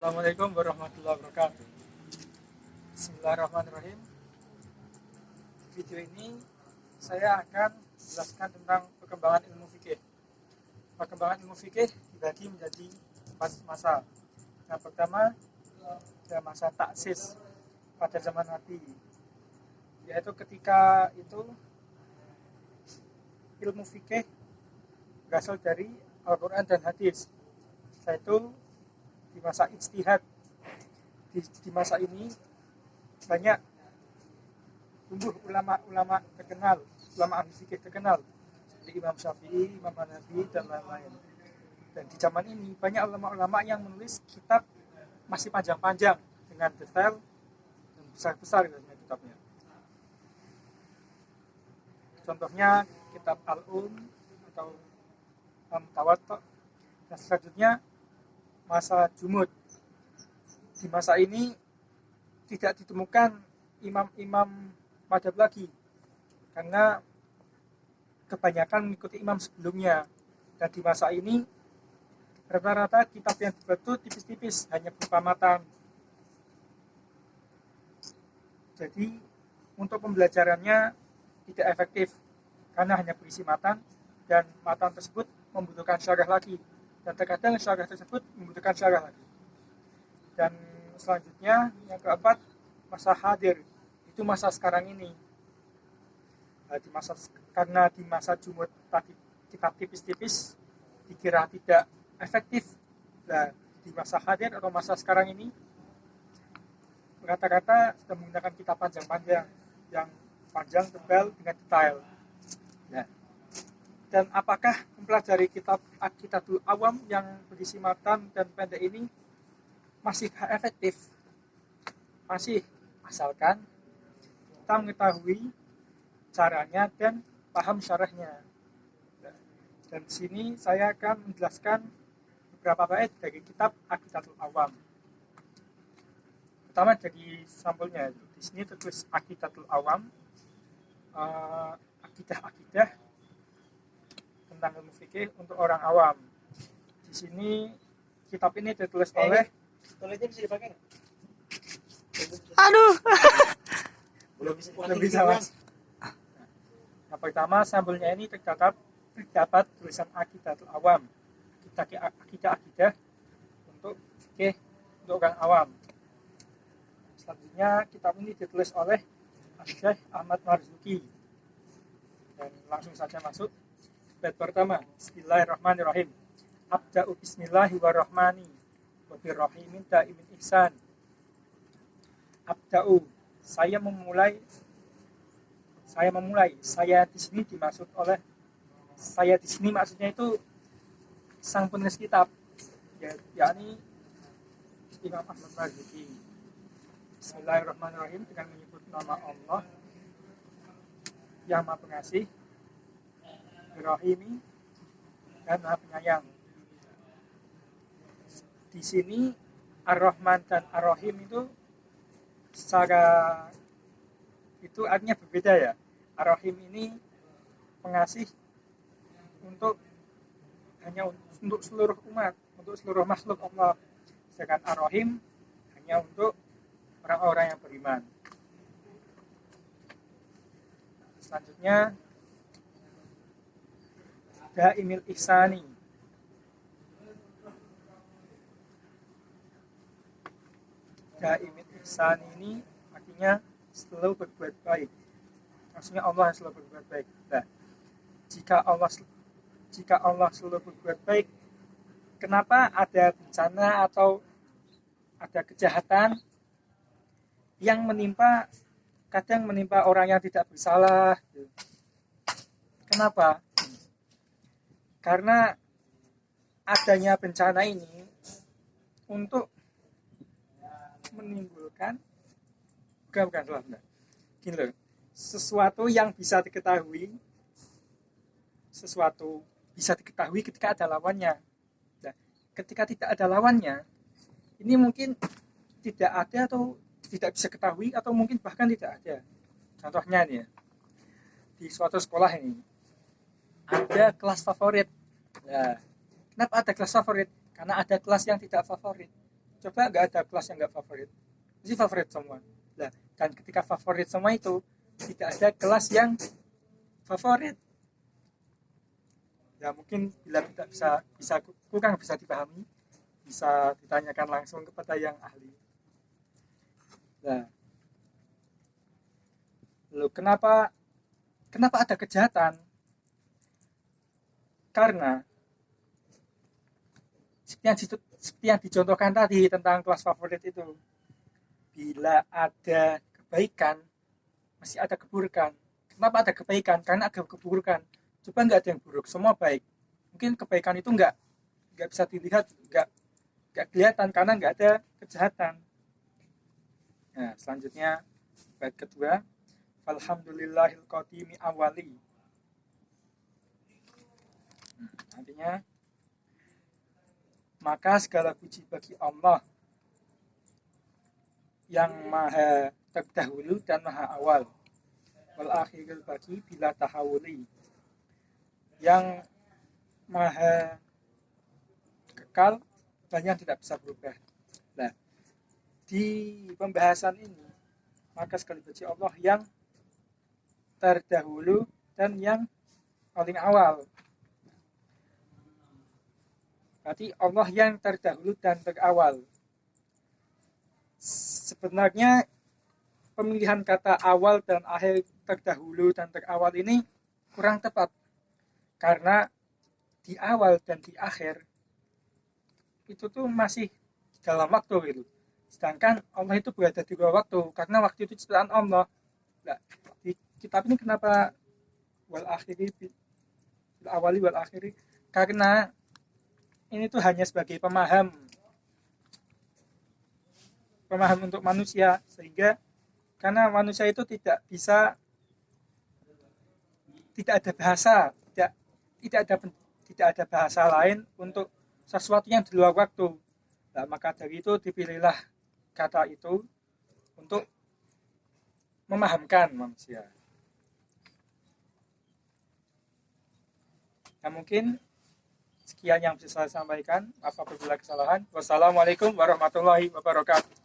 Assalamualaikum warahmatullahi wabarakatuh. Bismillahirrahmanirrahim. Di video ini saya akan menjelaskan tentang perkembangan ilmu fikih. Perkembangan ilmu fikih dibagi menjadi 4 masa. Yang pertama adalah masa taksis pada zaman Nabi, yaitu ketika itu ilmu fikih berasal dari Al-Quran dan hadis, yaitu di masa ijtihad. Di masa ini banyak tumbuh ulama-ulama terkenal, ulama ahli fikih terkenal seperti Imam Syafi'i, Imam Hanafi, dan lain-lain. Dan di zaman ini banyak ulama-ulama yang menulis kitab masih panjang-panjang dengan detail dan besar-besar kitabnya. Contohnya kitab Al-Um atau Al-Mutawatta. Dan selanjutnya masa Jumud. Di masa ini tidak ditemukan imam-imam madhab lagi, karena kebanyakan mengikuti imam sebelumnya. Dan di masa ini rata-rata kitab yang dibuat itu tipis-tipis, hanya berupa matan. Jadi untuk pembelajarannya tidak efektif karena hanya berisi matan, dan matan tersebut membutuhkan syarah lagi, dan terkadang syarah tersebut membutuhkan syarah lagi. Dan selanjutnya yang keempat, masa hadir, itu masa sekarang ini. Karena di masa Jumud tadi kitab tipis-tipis dikira tidak efektif. Nah, di masa hadir atau masa sekarang ini rata-rata sudah menggunakan kitab panjang-panjang, yang panjang, tebal, dengan detail. Nah, dan apakah mempelajari kitab Aqidatul Awam yang berisi matan dan pendek ini masih efektif? Masih, asalkan kita mengetahui caranya dan paham syarahnya. Dan di sini saya akan menjelaskan beberapa bait dari kitab Aqidatul Awam. Pertama dari sampulnya, di sini tertulis Aqidatul Awam, akidah-akidah tentang ilmu fikih untuk orang awam. Di sini kitab ini ditulis oleh Toiletnya bisa dipakai nggak? Aduh. belum bisa mas. Yang pertama sampulnya ini terdapat tulisan Aqidatul Awam, akidah untuk fikih untuk orang awam. Selanjutnya kitab ini ditulis oleh Syekh Ahmad Marzuki. Dan langsung saja masuk bait pertama. Bismillahirrahmanirrahim. Abda'u bismillahirrahmanirrahim wa birrahimin da'imin ihsan. Abda'u, saya memulai. Saya di sini dimaksud oleh saya di sini maksudnya itu sang penulis kitab, yakni Imam Ahmad Marzuki. Bismillahirrahmanirrahim, dengan menyebut nama Allah yang Maha Pengasih, Rahimi, dan Maha Penyayang. Di sini Ar-Rahman dan Ar-Rahim itu secara itu artinya berbeda ya. Ar-Rahim ini pengasih hanya untuk seluruh umat, untuk seluruh makhluk Allah. Sedangkan Ar-Rahim hanya untuk orang-orang yang beriman. Selanjutnya Daimil Ihsani. Daimil Ihsani ini artinya selalu berbuat baik. Maksudnya Allah yang selalu berbuat baik. Nah, jika Allah selalu berbuat baik, kenapa ada bencana atau ada kejahatan yang kadang menimpa orang yang tidak bersalah? Kenapa? Karena adanya bencana ini untuk menimbulkan gini loh, sesuatu bisa diketahui ketika ada lawannya. Nah, ketika tidak ada lawannya, ini mungkin tidak ada atau tidak bisa ketahui, atau mungkin bahkan tidak ada. Contohnya nih ya, di suatu sekolah ini ada kelas favorit. Nah, kenapa ada kelas favorit? Karena ada kelas yang tidak favorit. Coba nggak ada kelas yang nggak favorit, mesti favorit semua. Nah, dan ketika favorit semua itu, tidak ada kelas yang favorit. Ya mungkin bila tidak bisa kurang bisa dipahami, bisa ditanyakan langsung kepada yang ahli. Nah, lalu kenapa ada kejahatan? Karena seperti yang dicontohkan tadi tentang kelas favorit itu, bila ada kebaikan masih ada keburukan. Kenapa ada kebaikan? Karena ada keburukan. Coba nggak ada yang buruk, semua baik. Mungkin kebaikan itu nggak bisa dilihat, nggak kelihatan karena nggak ada kejahatan. Nah, selanjutnya bait kedua, alhamdulillahil qadimi awali. Artinya, maka segala puji bagi Allah yang maha terdahulu dan maha awal, wal akhiril bagi bila tahawuli, yang maha kekal dan yang tidak bisa berubah. Nah, di pembahasan ini, maka sekali puji Allah yang terdahulu dan yang paling awal. Berarti Allah yang terdahulu dan terawal. Sebenarnya pemilihan kata awal dan akhir, terdahulu dan terawal ini kurang tepat. Karena di awal dan di akhir itu tuh masih dalam waktu gitu. Sedangkan Allah itu berada di luar waktu karena waktu itu ciptaan Allah. Nah, di kitab ini kenapa wal akhiri bil awali wal akhiri? Karena ini tuh hanya sebagai pemaham untuk manusia, sehingga karena manusia itu tidak ada bahasa, tidak ada bahasa lain untuk sesuatu yang di luar waktu. Nah, maka dari itu dipilihlah kata itu untuk memahamkan manusia. Nah, mungkin sekian yang bisa saya sampaikan. Maaf apabila kesalahan. Wassalamualaikum warahmatullahi wabarakatuh.